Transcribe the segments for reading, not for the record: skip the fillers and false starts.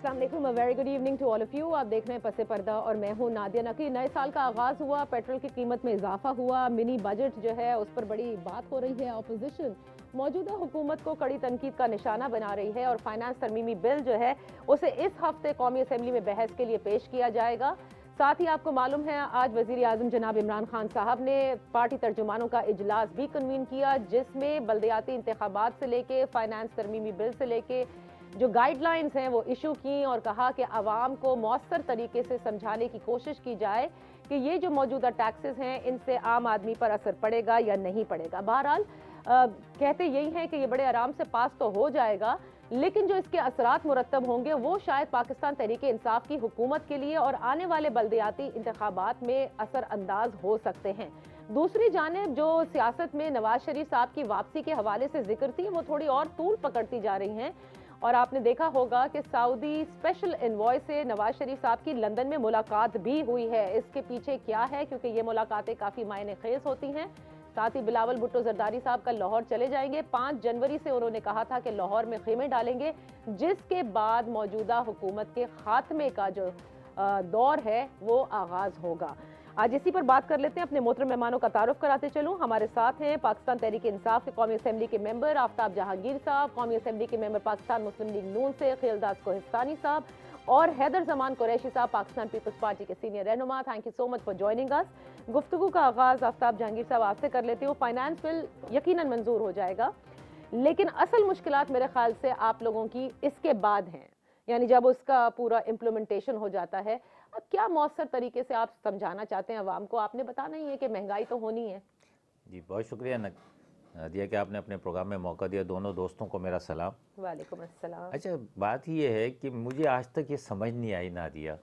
अस्सलाम वालेकुम, very good evening to all of you. आप देख रहे हैं पसे पर्दा और मैं हूं नादिया नकी। नए साल का आगाज़ हुआ, पेट्रोल की कीमत में इजाफा हुआ, मिनी बजट जो है उस पर बड़ी बात हो रही है। अपोजिशन मौजूदा हुकूमत को कड़ी तनकीद का निशाना बना रही है और फाइनेंस तरमीमी बिल जो है उसे इस हफ्ते कौमी असम्बली में बहस के लिए पेश किया जाएगा। साथ ही आपको मालूम है आज वजीर आजम जनाब इमरान खान साहब ने पार्टी तर्जुमानों का इजलास भी कन्वीन किया, जिसमें बल्दियाती इंतखाबात से लेके फाइनेंस तरमीमी बिल से लेके जो गाइडलाइंस हैं वो इशू की और कहा कि आवाम को मौसर तरीके से समझाने की कोशिश की जाए कि ये जो मौजूदा टैक्सेस हैं इनसे आम आदमी पर असर पड़ेगा या नहीं पड़ेगा। बहरहाल कहते यही हैं कि ये बड़े आराम से पास तो हो जाएगा, लेकिन जो इसके असरात मुरतब होंगे वो शायद पाकिस्तान तहरीक इंसाफ की हुकूमत के लिए और आने वाले बल्दियाती इंतखाबात में असर अंदाज हो सकते हैं। दूसरी जानिब जो सियासत में नवाज शरीफ साहब की वापसी के हवाले से जिक्र थी वो थोड़ी और तूल पकड़ती जा रही हैं और आपने देखा होगा कि सऊदी स्पेशल एनवॉय से नवाज शरीफ साहब की लंदन में मुलाकात भी हुई है। इसके पीछे क्या है, क्योंकि ये मुलाकातें काफ़ी मायने खेज होती हैं। साथ ही बिलावल भुट्टो जरदारी साहब कल लाहौर चले जाएंगे। 5 जनवरी से उन्होंने कहा था कि लाहौर में खेमे डालेंगे, जिसके बाद मौजूदा हुकूमत के खात्मे का जो दौर है वो आगाज होगा। आज इसी पर बात कर लेते हैं। अपने मोहतरम मेहमानों का तारुफ कराते चलूं। हमारे साथ हैं पाकिस्तान तहरीक इंसाफ के कौमी असम्बली के मेंबर आफ्ताब जहांगीर साहब, कौमी असम्बली के मेंबर पाकिस्तान मुस्लिम लीग नून से खिलदास कोहिस्तानी साहब और हैदर जमान कुरैशी साहब, पाकिस्तान पीपल्स पार्टी के सीनियर रहनुमा। Thank you so much for joining us. गुफ्तगू का आगाज आफ्ताब जहांगीर साहब आपसे कर लेती हूँ। फाइनेंस बिल यकीनन मंजूर हो जाएगा, लेकिन असल मुश्किलात मेरे ख्याल से आप लोगों की इसके बाद हैं, यानी जब उसका पूरा इम्प्लीमेंटेशन हो जाता है। अब क्या मौसर तरीके से आप समझाना चाहते हैं अवाम को? आपने बताना ही है कि महंगाई तो होनी है। जी बहुत शुक्रिया दिया कि आपने अपने प्रोग्राम में मौका दिया। दोनों दोस्तों को मेरा सलाम। वालेकुम अस्सलाम। अच्छा, बात ये है कि मुझे आज तक ये समझ नहीं आई नादिया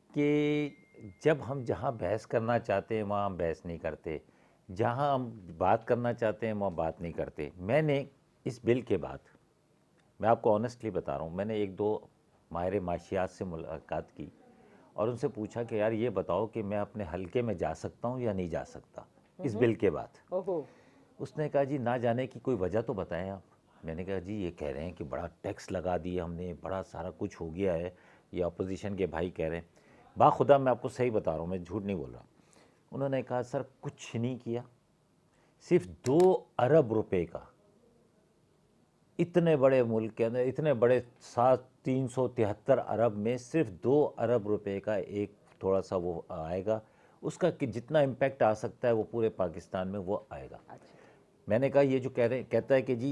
कि जब हम जहाँ बहस करना चाहते हैं वहाँ हम बहस नहीं करते, जहाँ हम बात करना चाहते हैं वहाँ बात नहीं करते। मैंने इस बिल के बाद, मैं आपको ऑनेस्टली बता रहा हूँ, मैंने 1-2 माहिर माशियात से मुलाकात की और उनसे पूछा कि यार ये बताओ कि मैं अपने हलके में जा सकता हूँ या नहीं जा सकता इस बिल के बाद। ओहो। उसने कहा जी ना जाने की कोई वजह तो बताएं आप। मैंने कहा जी ये कह रहे हैं कि बड़ा टैक्स लगा दिया हमने, बड़ा सारा कुछ हो गया है, ये अपोजिशन के भाई कह रहे हैं। बाखुदा मैं आपको सही बता रहा हूँ, मैं झूठ नहीं बोल रहा। उन्होंने कहा सर कुछ नहीं किया, सिर्फ 2 अरब रुपए का, इतने बड़े मुल्क के अंदर इतने बड़े 373 अरब में सिर्फ 2 अरब रुपए का एक थोड़ा सा वो आएगा, उसका कि जितना इम्पैक्ट आ सकता है वो पूरे पाकिस्तान में वो आएगा। अच्छा। मैंने कहा ये जो कहता है कि जी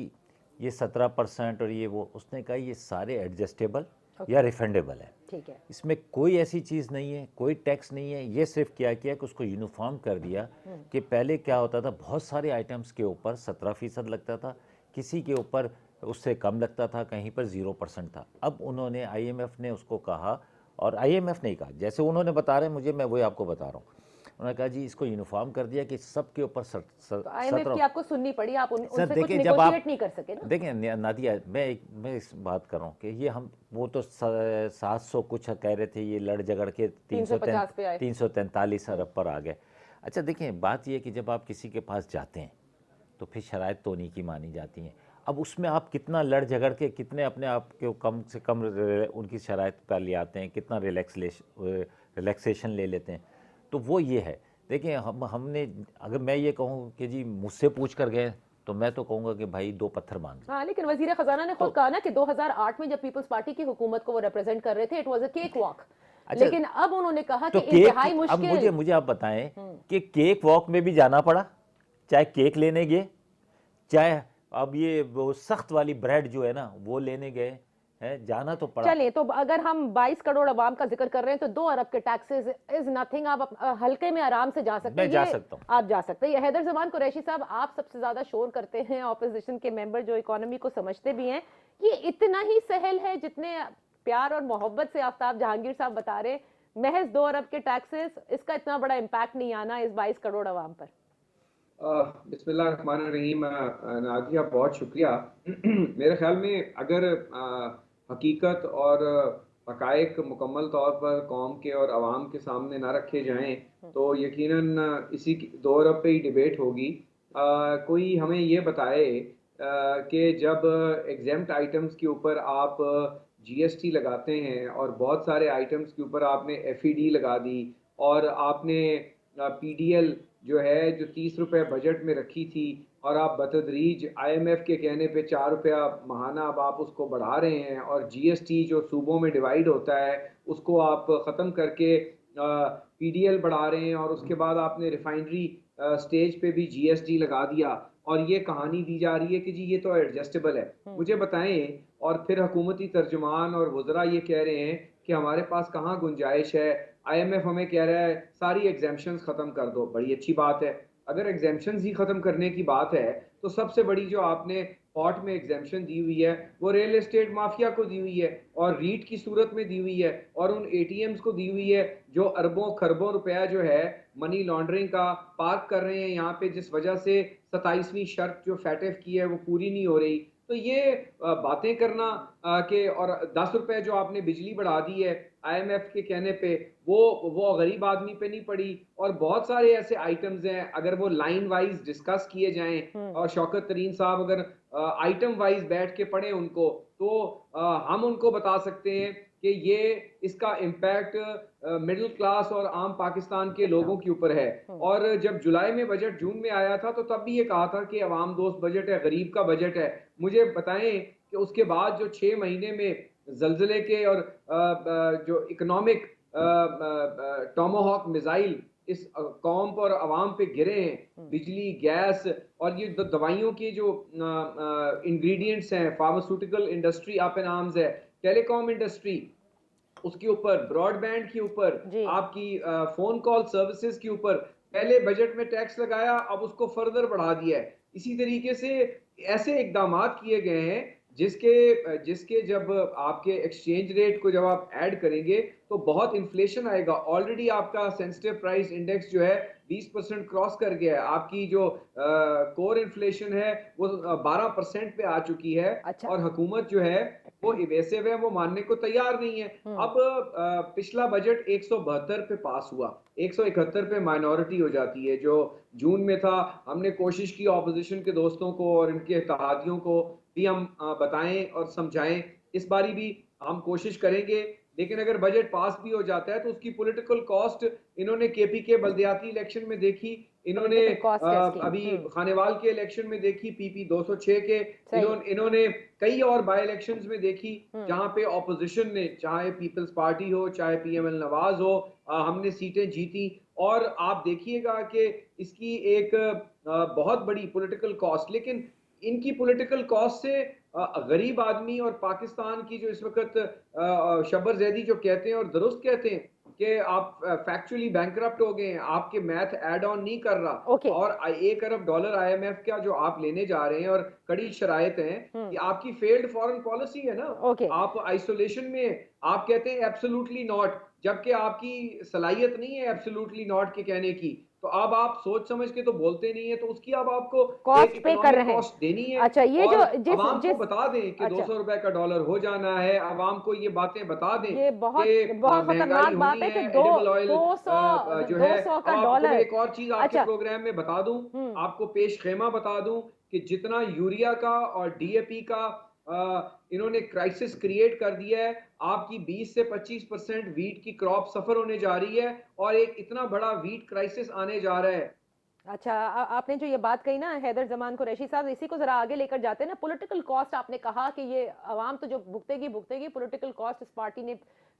ये 17% और ये वो, उसने कहा ये सारे एडजस्टेबल या रिफंडेबल है। ठीक है। इसमें कोई ऐसी चीज़ नहीं है, कोई टैक्स नहीं है। ये सिर्फ क्या किया कि उसको यूनिफॉर्म कर दिया कि पहले क्या होता था, बहुत सारे आइटम्स के ऊपर 17% लगता था, किसी के ऊपर उससे कम लगता था, कहीं पर 0% था। अब उन्होंने IMF ने उसको कहा, और IMF ने कहा जैसे उन्होंने बता रहे हैं मुझे, मैं वही आपको बता रहा हूँ। उन्होंने कहा जी इसको यूनिफॉर्म कर दिया कि सबके ऊपर तो IMF की आपको सुननी पड़ी, आप उनसे कुछ देखिए जब आप नेगोशिएट नहीं कर सके ना। देखिए नादिया, मैं इस बात कर रहा हूँ कि ये हम वो तो 700 कुछ कह रहे थे, ये लड़ झगड़ के 350 पे आए। 343 अरब पर आ गए। अच्छा देखिए बात ये है कि जब आप किसी के पास जाते हैं तो फिर शराइत तो उन्हीं की मानी जाती हैं। अब उसमें आप कितना लड़ झगड़ के कितने अपने आप को कम से कम उनकी शराइत पर ले आते हैं, कितना रिलैक्सेशन ले लेते हैं, तो वो ये है। देखिए हमने अगर मैं ये कहूँ कि जी मुझसे पूछ कर गए तो मैं तो कहूँगा कि भाई 2 पत्थर मान लो। हाँ, लेकिन वजीर खजाना ने खुद कहा ना कि 2008 में जब पीपल्स पार्टी की हुकूमत को वो रिप्रेजेंट कर रहे थे, it was a cake walk. अच्छा, लेकिन अब उन्होंने कहा तो कि इंतहाई अब मुश्किल। मुझे आप बताएं कि केक वॉक में भी जाना पड़ा, चाहे केक लेने गए, चाहे अब ये वो सख्त वाली ब्रेड जो है ना वो लेने गए हैं, जाना तो पड़ा। चलिए, तो अगर हम 22 करोड़ अवाम का जिक्र कर रहे हैं तो 2 अरब के टैक्सेस इज नथिंग। आप हल्के में आराम से जा सकते हैं। मैं जा सकता हूं। आप जा सकते हैं। हैदर जमान कुरैशी साहब, आप सबसे ज्यादा शोर करते हैं, ऑपोजिशन के मेंबर जो इकोनॉमी को समझते भी हैं, ये इतना ही सहल है जितने प्यार और मोहब्बत से आफ्ताब जहांगीर साहब बता रहे? महज 2 अरब के टैक्सेस, इसका इतना बड़ा इम्पैक्ट नहीं आना इस 22 करोड़ अवाम पर। बिस्मिल्लाहिर्रहमानिर्रहीम। नादिया बहुत शुक्रिया। मेरे ख्याल में अगर हकीकत और हकायक मुकम्मल तौर पर कौम के और आवाम के सामने ना रखे जाएं तो यकीनन इसी 2 अरब पे ही डिबेट होगी। कोई हमें ये बताए कि जब एग्जेम्प्ट आइटम्स के ऊपर आप जीएसटी लगाते हैं और बहुत सारे आइटम्स के ऊपर आपने एफईडी लगा दी और आपने पीडीएल जो है जो 30 रुपए बजट में रखी थी और आप बतदरीज आईएमएफ के कहने पे 4 रुपया महाना अब आप उसको बढ़ा रहे हैं और जीएसटी जो सूबों में डिवाइड होता है उसको आप ख़त्म करके पीडीएल बढ़ा रहे हैं और उसके बाद आपने रिफाइनरी स्टेज पे भी जीएसटी लगा दिया और ये कहानी दी जा रही है कि जी ये तो एडजस्टेबल है। मुझे बताएं और फिर हुकूमती तर्जुमान और वज़रा ये कह रहे हैं कि हमारे पास कहाँ गुंजाइश है, आईएमएफ हमें कह रहा है सारी एग्जेम्पशंस ख़त्म कर दो। बड़ी अच्छी बात है, अगर एग्जेम्पशंस ही ख़त्म करने की बात है तो सबसे बड़ी जो आपने पॉट में एग्जेम्पशन दी हुई है वो रियल एस्टेट माफिया को दी हुई है और रीट की सूरत में दी हुई है और उन एटीएम्स को दी हुई है जो अरबों खरबों रुपया जो है मनी लॉन्ड्रिंग का पार्क कर रहे हैं यहाँ पे, जिस वजह से 27वीं शर्त जो फैटेफ की है वो पूरी नहीं हो रही। तो ये बातें करना कि और 10 रुपए जो आपने बिजली बढ़ा दी है आईएमएफ के कहने पे वो गरीब आदमी पे नहीं पड़ी और बहुत सारे ऐसे आइटम्स हैं अगर वो लाइन वाइज डिस्कस किए जाएं और शौकत तरीन साहब अगर आइटम वाइज बैठ के पढ़े उनको तो हम उनको बता सकते हैं कि ये इसका इम्पैक्ट मिडिल क्लास और आम पाकिस्तान के लोगों के ऊपर है। और जब जुलाई में बजट जून में आया था तो तब भी ये कहा था कि अवाम दोस्त बजट है, गरीब का बजट है। मुझे बताएं कि उसके बाद जो 6 महीने में जल्जले के और जो इकोनॉमिक टोमाहॉक मिसाइल इस कौम पर अवाम पे गिरे हैं, बिजली गैस और ये दवाइयों की जो इंग्रेडिएंट्स हैं, pharmaceutical industry up and arms है, टेलीकॉम इंडस्ट्री, उसके ऊपर ब्रॉडबैंड के ऊपर, आपकी फोन कॉल सर्विसेज के ऊपर पहले बजट में टैक्स लगाया, अब उसको फर्दर बढ़ा दिया है। इसी तरीके से ऐसे इकदाम किए गए हैं जिसके जब आपके एक्सचेंज रेट को जब आप ऐड करेंगे तो बहुत इन्फ्लेशन आएगा। ऑलरेडी आपका सेंसिटिव प्राइस इंडेक्स जो है 20% क्रॉस कर गया है। आपकी जो कोर इन्फ्लेशन है वो 12% पे आ चुकी है। अच्छा। और हुकूमत जो है वो इवेसिव है, वो मानने को तैयार नहीं है। अब पिछला बजट 172 पे पास हुआ, 171 पे माइनॉरिटी हो जाती है जो जून में था। हमने कोशिश की ऑपोजिशन के दोस्तों को और इनके इत्तेहादियों को भी हम बताएं और समझाएं। इस बारी भी हम कोशिश करेंगे, लेकिन अगर बजट पास भी हो जाता है तो उसकी पॉलिटिकल कॉस्ट इन्होंने केपी के बल्दियाती इलेक्शन में देखी, इन्होंने अभी खानेवाल के इलेक्शन में देखी, पीपी 206 के इन्होंने कई और बाई इलेक्शंस में देखी जहां पे ऑपोजिशन ने, चाहे पीपल्स पार्टी हो चाहे पीएमएल नवाज हो, हमने सीटें जीती। और आप देखिएगा कि इसकी एक बहुत बड़ी पॉलिटिकल कॉस्ट, लेकिन इनकी पॉलिटिकल कॉस्ट से गरीब आदमी और पाकिस्तान की जो इस वक्त शब्बर जैदी जो कहते हैं और दुरुस्त कहते हैं कि आप फैक्चुअली बैंकरप्ट हो गए हैं, आपके मैथ एड ऑन नहीं कर रहा। और $1 अरब आईएमएफ का जो आप लेने जा रहे हैं और कड़ी शराइत हैं कि आपकी फेल्ड फॉरेन पॉलिसी है ना, आप आइसोलेशन में आप कहते हैं एब्सोल्युटली नॉट, जबकि आपकी सलाहियत नहीं है एब्सोल्युटली नॉट के कहने की। तो अब आप सोच समझ के तो बोलते नहीं है, तो उसकी अब आपको कॉस्ट पे कर रहे हैं, कॉस्ट देनी है। अच्छा, ये जो अवाम को बता दें कि 200 रुपए का डॉलर हो जाना है, अवाम को ये बातें बता दें। ये बहुत खतरनाक बात है कि 200 जो है का डॉलर। एक और चीज आपके प्रोग्राम में बता दूं, आपको पेश खेमा बता दूं कि जितना यूरिया का और डीएपी का इन्होंने क्राइसिस क्रिएट कर दिया है, आपकी 20 से 25% वीट की क्रॉप सफर होने जा रही है और एक इतना बड़ा वीट क्राइसिस आने जा रहा है। अच्छा, आपने जो ये बात कही ना हैदर जमान कुरैशी साहब, इसी को जरा आगे लेकर जाते हैं ना। पॉलिटिकल कॉस्ट आपने कहा कि ये आवाम तो जो भुगतेगी, पॉलिटिकल कॉस्ट इस पार्टी ने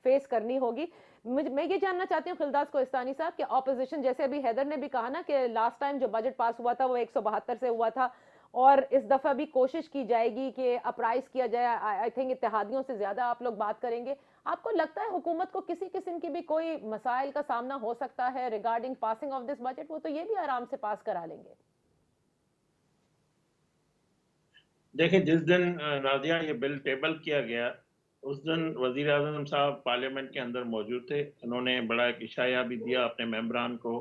फेस करनी होगी। मैं ये जानना चाहती हूँ खिलदास कोहिस्तानी साहब कि ऑपोजिशन, जैसे अभी हैदर ने भी कहा ना कि लास्ट टाइम जो बजट पास हुआ था वो 172 से हुआ था और इस दफा भी कोशिश की जाएगी कि अप्राइज किया जाए। आई थिंक इत्तेहादियों से ज्यादा आप लोग बात करेंगे। आपको लगता है हुकूमत को किसी किस्म की भी कोई मसाइल का सामना हो सकता है regarding passing of this budget? वो तो ये भी आराम से पास करा लेंगे। देखिए, जिस दिन नादिया ये बिल टेबल किया गया उस दिन वजीर आजम साहब पार्लियामेंट के अंदर मौजूद थे। उन्होंने बड़ा एक इशाया भी दिया अपने मेंबरान को,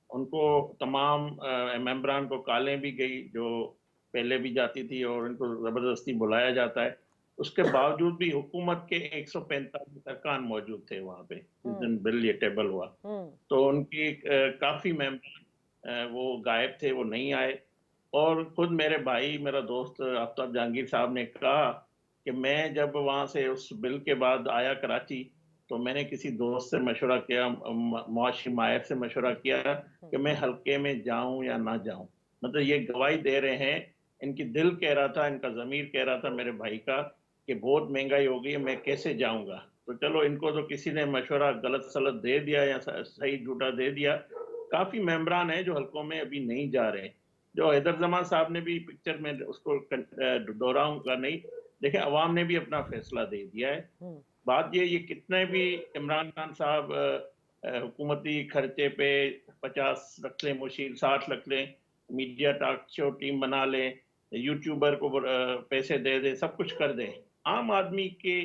उनको तमाम मेंबरान को कॉलें भी गई जो पहले भी जाती थी और इनको ज़बरदस्ती बुलाया जाता है। उसके बावजूद भी हुकूमत के 145 अरकान मौजूद थे वहाँ पे जिस दिन बिल ये टेबल हुआ। तो उनकी काफ़ी मेंबर वो गायब थे, वो नहीं आए। और खुद मेरे भाई, मेरा दोस्त आफ्ताब जहांगीर साहब ने कहा कि मैं जब वहाँ से उस बिल के बाद आया कराची, तो मैंने किसी दोस्त से मशवरा किया, मुआशी माहिर से मशवरा किया कि मैं हल्के में जाऊं या ना जाऊं। मतलब ये गवाही दे रहे हैं, इनकी दिल कह रहा था, इनका ज़मीर कह रहा था मेरे भाई का कि बहुत महंगाई हो गई है, मैं कैसे जाऊंगा। तो चलो, इनको तो किसी ने मशवरा गलत सलत दे दिया या सही झूठा दे दिया। काफ़ी मेंबरान हैं जो हल्कों में अभी नहीं जा रहे। जो हैदर जमान साहब ने भी पिक्चर में, उसको दोहराऊंगा नहीं, देखिए अवाम ने भी अपना फैसला दे दिया है। बात ये कितने भी इमरान खान साहब हुकूमती खर्चे पे 50 रख लें, मुशील 60 रख लें, मीडिया टॉक शो टीम बना लें, यूट्यूबर को पैसे दे दें, सब कुछ कर दें, आम आदमी की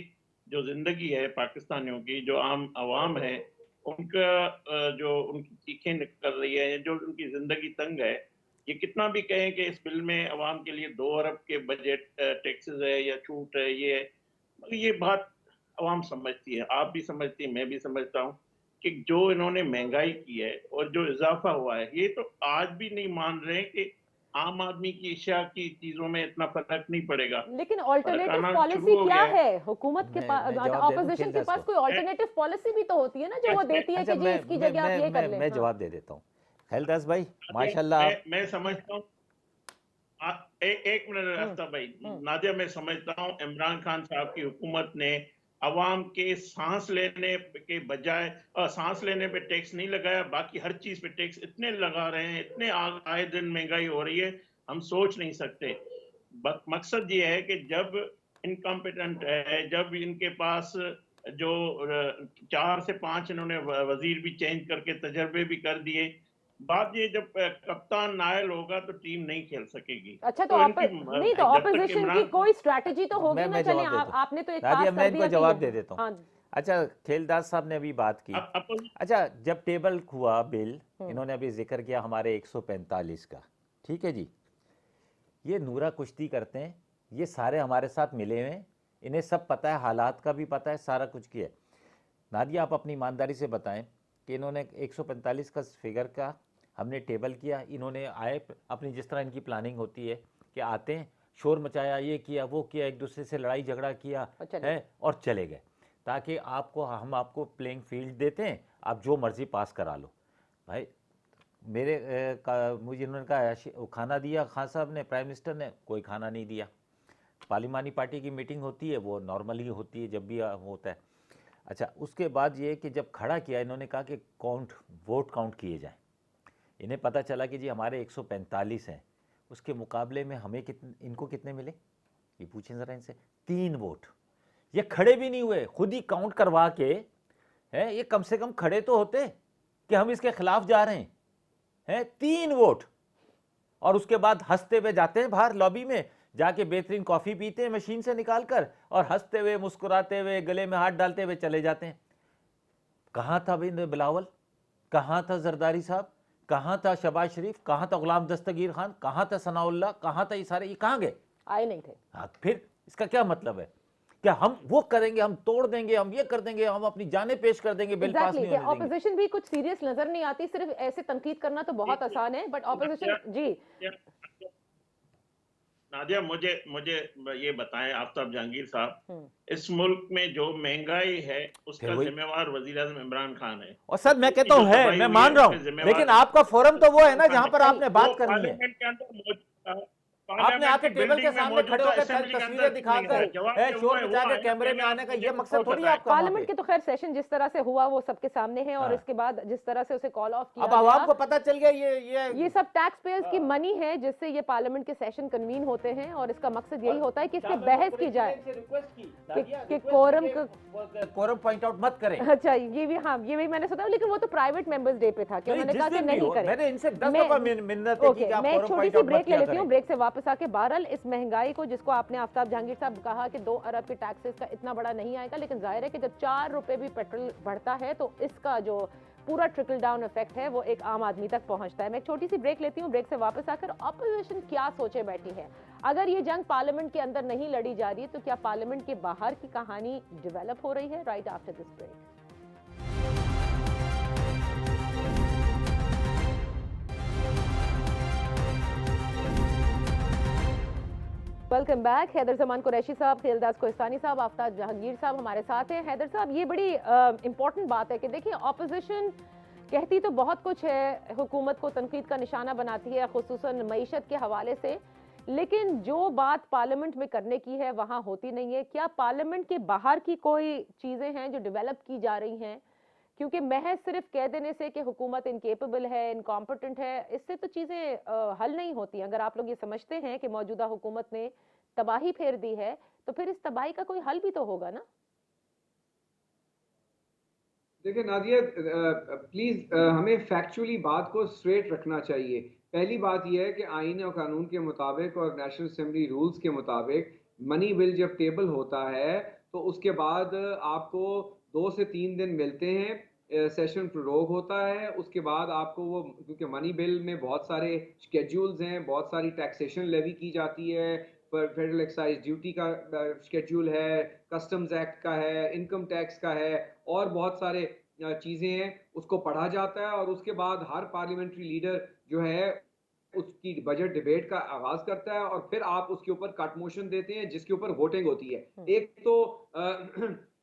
जो जिंदगी है पाकिस्तानियों की, जो आम आवाम है, उनका जो उनकी चीखें निकल रही है, जो उनकी जिंदगी तंग है, ये कितना भी कहें कि इस बिल में अवाम के लिए 2 अरब के बजट टैक्सेस है या छूट है, ये बात अवाम समझती है, आप भी समझती है, मैं भी समझता हूँ कि जो इन्होंने महंगाई की है और जो इजाफा हुआ है, ये तो आज भी नहीं मान रहे हैं कि आम आदमी की इशिया की चीजों में इतना फर्क नहीं पड़ेगा। लेकिन ऑल्टरनेटिव पॉलिसी क्या है हुकूमत के पास, ऑपोजिशन के पास कोई ऑल्टरनेटिव पॉलिसी भी तो होती है ना, जो वो देती है कि जी इसकी जगह आप ये कर लें। मैं जवाब दे देता हूँ। खैलदास भाई माशाल्लाह, मैं समझता हूँ, एक मिनट आफ्ताब भाई, नादिया, मैं समझता हूँ इमरान खान साहब की हुकूमत ने अवाम के सांस लेने के बजाय सांस लेने पे टैक्स नहीं लगाया, बाकी हर चीज पे टैक्स इतने लगा रहे हैं, इतने आए दिन महंगाई हो रही है, हम सोच नहीं सकते। मकसद ये है कि जब इनकम्पिटेंट है, जब इनके पास जो 4 से 5 इन्होंने वजीर भी चेंज करके तजर्बे भी कर दिए, बात ये जब कप्तान नायल होगा तो टीम नहीं खेल सकेगी। अच्छा, तो नहीं, तो ऑपोजिशन की कोई स्ट्रैटेजी तो होगी ना। चलिए आपने तो एक पास कर दिया, मैं इनको जवाब दे देता हूँ। अच्छा, खेलदास साहब ने अभी बात की। अच्छा, जब टेबल हुआ बिल, इन्होंने अभी जिक्र किया हमारे 145 का, ठीक है जी, ये नूरा कुश्ती करते हैं, ये सारे हमारे साथ मिले हुए हैं, इन्हें सब पता है, हालात का भी पता है, सारा कुछ किया है। नादिया, आप अपनी ईमानदारी से बताएं कि इन्होंने 145 का फिगर का हमने टेबल किया, इन्होंने आए अपनी जिस तरह इनकी प्लानिंग होती है कि आते हैं, शोर मचाया, ये किया वो किया, एक दूसरे से लड़ाई झगड़ा किया है और चले गए, ताकि हम आपको प्लेइंग फील्ड देते हैं, आप जो मर्जी पास करा लो। भाई मुझे इन्होंने कहा खाना दिया खान साहब ने, प्राइम मिनिस्टर ने, कोई खाना नहीं दिया। पार्लिमानी पार्टी की मीटिंग होती है, वो नॉर्मली होती है जब भी होता है। अच्छा, उसके बाद ये कि जब खड़ा किया, इन्होंने कहा कि वोट काउंट किए जाएं। इन्हें पता चला कि जी हमारे 145 हैं, उसके मुकाबले में हमें इनको कितने मिले, ये पूछें ज़रा इनसे, 3 वोट। ये खड़े भी नहीं हुए, खुद ही काउंट करवा के हैं, ये कम से कम खड़े तो होते कि हम इसके खिलाफ जा रहे हैं 3 वोट। और उसके बाद हंसते हुए जाते हैं बाहर लॉबी में, जाके बेहतरीन कॉफ़ी पीते हैं मशीन से निकाल कर, और हंसते हुए मुस्कुराते हुए गले में हाथ डालते हुए चले जाते हैं। कहाँ था बिलावल, कहाँ था जरदारी साहब, कहाँ था शहबाज शरीफ, कहाँ था गुलाम दस्तगीर खान, कहाँ था सनाउल्लाह, कहाँ था ये सारे, ये कहाँ गए, आए नहीं थे। हाँ, फिर इसका क्या मतलब है? क्या हम वो करेंगे, हम तोड़ देंगे, हम ये कर देंगे, हम अपनी जानें पेश कर देंगे, बिल पास नहीं होने देंगे। ऑपोजिशन भी कुछ सीरियस नजर नहीं आती, सिर्फ ऐसे तंकीद करना तो बहुत आसान है, बट ऑपोजिशन जी। नादिया, मुझे ये बताएं आफ्ताब जहांगीर साहब, इस मुल्क में जो महंगाई है उसका जिम्मेवार वजीर आज़म इमरान खान है। और सर मैं कहता हूँ है, मैं मान रहा हूँ, लेकिन आपका फोरम तो वो है ना जहाँ पर आपने बात करनी है। आपने आके टेबल के सामने खड़े होकर तस्वीरें दिखाकर शोर मचाकर कैमरे में आने का ये मकसद थोड़ी है आपका। पार्लियामेंट के तो खैर सेशन जिस तरह से हुआ वो सबके सामने है, और इसके बाद जिस तरह से उसे कॉल ऑफ किया, अब आवाम को पता चल गया ये सब टैक्स पेयर्स की मनी है जिससे ये पार्लियामेंट के सेशन कन्वीन होते हैं, और इसका मकसद यही होता है कि इस पे बहस की जाए कि कोरम पॉइंट आउट मत करें। अच्छा, ये भी, हाँ, ये भी मैंने सोचा, लेकिन वो तो प्राइवेट मेंबर्स डे पे था कि उन्होंने कहा कि नहीं करें। मैंने इनसे 10 दफा मिन्नत की कि आप मैं एक छोटी सी ब्रेक ले लेती हूँ, ब्रेक से वापस आके बहरहाल इस महंगाई को, जिसको आपने आफ्ताब जहांगीर साहब कहा कि 2 अरब के टैक्सेस का इतना बड़ा नहीं आएगा, लेकिन जाहिर है कि जब 4 रुपए भी पेट्रोल बढ़ता है तो इसका जो पूरा ट्रिकल डाउन इफेक्ट है वो एक आम आदमी तक पहुंचता है। मैं एक छोटी सी ब्रेक लेती हूँ, ब्रेक से वापस आकर ऑपोजिशन क्या सोचे बैठी है। अगर ये जंग पार्लियामेंट के अंदर नहीं लड़ी जा रही है तो क्या पार्लियामेंट के बाहर की कहानी डेवलप हो रही है? Right after this break. Welcome back. Haider Zaman Qureshi साहब, खेलदास कोहिस्तानी साहब, आफ्ताब जहांगीर साहब हमारे साथ हैं। हैदर साहब, ये बड़ी इंपॉर्टेंट बात है कि देखिए ऑपोजिशन कहती तो बहुत कुछ है, हुकूमत को तनकीद का निशाना बनाती है, खुसूसन मईशत के हवाले से, लेकिन जो बात पार्लियामेंट में करने की है वहाँ होती नहीं है। क्या पार्लियामेंट के बाहर की कोई चीज़ें हैं जो डेवलप की जा रही हैं? क्योंकि महज सिर्फ कह देने से कि हुकूमत इनकेपेबल है, इनकॉम्पिटेंट है, इससे तो चीज़ें हल नहीं होती। अगर आप लोग ये समझते हैं कि मौजूदा हुकूमत ने तबाही फेर दी है, तो फिर इस तबाही का कोई हल भी तो होगा ना? देखिए नादिया, प्लीज हमें फैक्चुअली बात को स्ट्रेट रखना चाहिए। पहली बात यह है कि आईन और कानून के मुताबिक और नेशनल असेंबली रूल्स के मुताबिक मनी बिल जब टेबल होता है तो उसके बाद आपको 2 से 3 दिन मिलते हैं, सेशन प्रोरोग होता है। उसके बाद आपको वो, क्योंकि मनी बिल में बहुत सारे स्केड्यूल्स हैं, बहुत सारी टैक्सेशन लेवी की जाती है, फेडरल एक्साइज ड्यूटी का शेड्यूल है, कस्टम्स एक्ट का है, इनकम टैक्स का है, और बहुत सारे चीज़ें हैं, उसको पढ़ा जाता है। और उसके बाद हर पार्लियामेंट्री लीडर जो है उसकी बजट डिबेट का आगाज करता है और फिर आप उसके ऊपर कट मोशन देते हैं जिसके ऊपर वोटिंग होती है। एक तो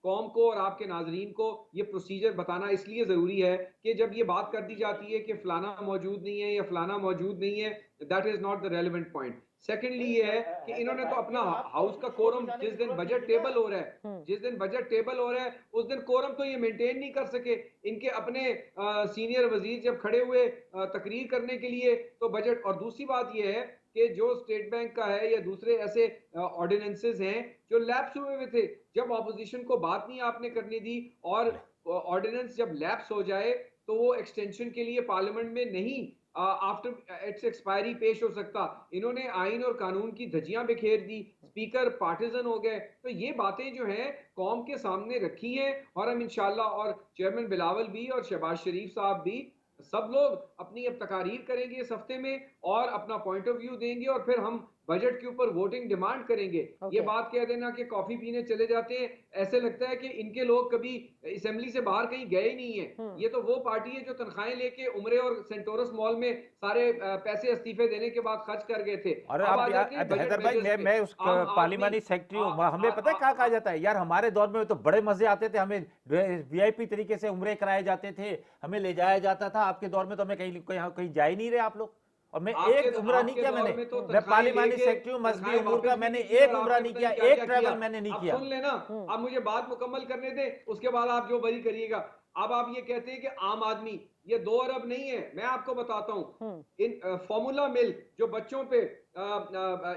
कौम को और आपके नाजरीन को ये प्रोसीजर बताना इसलिए ज़रूरी है कि जब ये बात कर दी जाती है कि फलाना मौजूद नहीं है या फलाना मौजूद नहीं है, that is not the relevant point. Secondly ये है कि इन्होंने तो अपना हाउस का कोरम, जिस दिन बजट टेबल हो रहा है, जिस दिन बजट टेबल हो रहा है उस दिन कोरम तो ये मेंटेन नहीं कर सके। इनके अपने सीनियर वजीर जब खड़े हुए तकरीर करने के लिए तो बजट। और दूसरी बात ये है कि जो स्टेट बैंक का है या दूसरे ऐसे ऑर्डिनेंसेस हैं जो लैप्स हुए हुए थे, जब ऑपोजिशन को बात नहीं आपने करने दी, और ऑर्डिनेंस जब लैप्स हो जाए तो वो एक्सटेंशन के लिए पार्लियामेंट में नहीं आफ्टर इट्स एक्सपायरी पेश हो सकता। इन्होंने आइन और कानून की धज्जियां बिखेर दी, स्पीकर पार्टिजन हो गए। तो ये बातें जो हैं कौम के सामने रखी हैं, और हम इंशाल्लाह, और चेयरमैन बिलावल भी और शहबाज शरीफ साहब भी, सब लोग अपनी अब तकारीर करेंगे इस हफ्ते में और अपना पॉइंट ऑफ व्यू देंगे, और फिर हम बजट के ऊपर वोटिंग डिमांड करेंगे। ये बात कह देना कि कॉफी पीने चले जाते हैं, ऐसे लगता है कि इनके लोग कभी असेंबली से बाहर कहीं गए ही नहीं है। ये तो वो पार्टी है जो तनख्वाहें लेके उमरे और सेंटोरस मॉल में सारे पैसे इस्तीफे देने के बाद खर्च कर गए थे। और हैदर भाई, मैं उस पार्लियामानी सेक्रेटरी हूँ, हमें पता है क्या कहा जाता है यार, हमारे दौर में तो बड़े मजे आते थे, हमें वीआईपी तरीके से उम्रे कराए जाते थे, हमें ले जाया जाता था। आपके दौर में तो हमें कहीं जा ही नहीं रहे आप लोग। और मैं एक उम्रा नहीं किया, मैंने मैं पार्लियामानी सेक्रेटरी हूं मजहबी उमूर का, मैंने एक उम्रा नहीं किया, एक ट्रैवल मैंने नहीं किया। सुन लेना, अब मुझे बात मुकम्मल करने दे, उसके बाद आप जो बरी करिएगा। अब आप ये कहते हैं कि आम आदमी, ये 2 अरब नहीं है, मैं आपको बताता हूं। इन फॉर्मूला मिल्क जो बच्चों पे